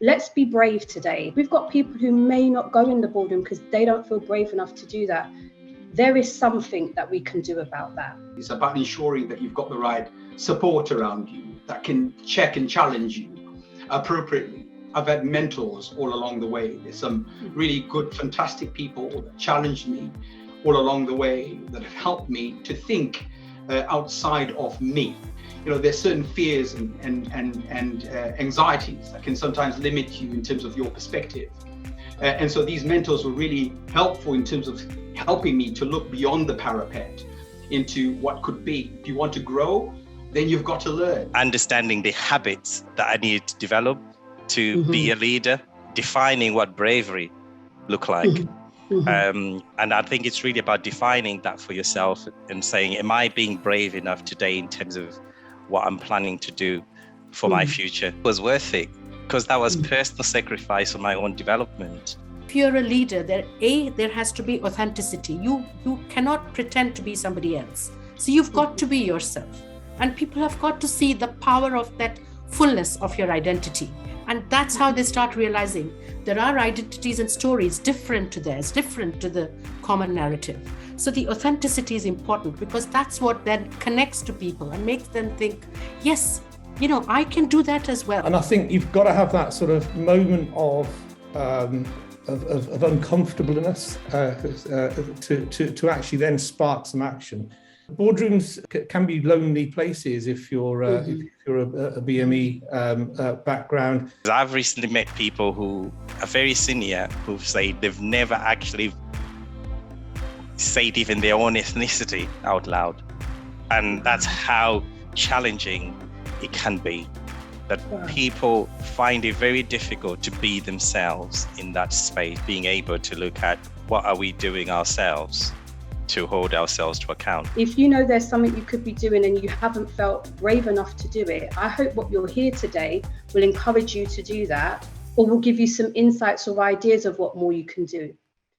let's be brave today. We've got people who may not go in the boardroom because they don't feel brave enough to do that. There is something that we can do about that. It's about ensuring that you've got the right support around you that can check and challenge you appropriately. I've had mentors all along the way. There's some really good, fantastic people that challenged me all along the way that have helped me to think outside of me. You know, there's certain fears and anxieties that can sometimes limit you in terms of your perspective. And so these mentors were really helpful in terms of helping me to look beyond the parapet into what could be. If you want to grow, then you've got to learn. Understanding the habits that I need to develop to be a leader, defining what bravery look like. And I think it's really about defining that for yourself and saying, am I being brave enough today in terms of what I'm planning to do for my future? It was worth it because that was personal sacrifice for my own development. If you're a leader, there has to be authenticity. You cannot pretend to be somebody else. So you've got to be yourself. And people have got to see the power of that fullness of your identity. And that's how they start realizing there are identities and stories different to theirs, different to the common narrative. So the authenticity is important because that's what then connects to people and makes them think, yes, you know, I can do that as well. And I think you've got to have that sort of moment of uncomfortablenesss to actually then spark some action. Boardrooms can be lonely places if you're a BME background. I've recently met people who are very senior who've said they've never actually said even their own ethnicity out loud. And that's how challenging it can be. That people find it very difficult to be themselves in that space, being able to look at what are we doing ourselves to hold ourselves to account. If you know there's something you could be doing and you haven't felt brave enough to do it, I hope what you'll hear today will encourage you to do that, or will give you some insights or ideas of what more you can do.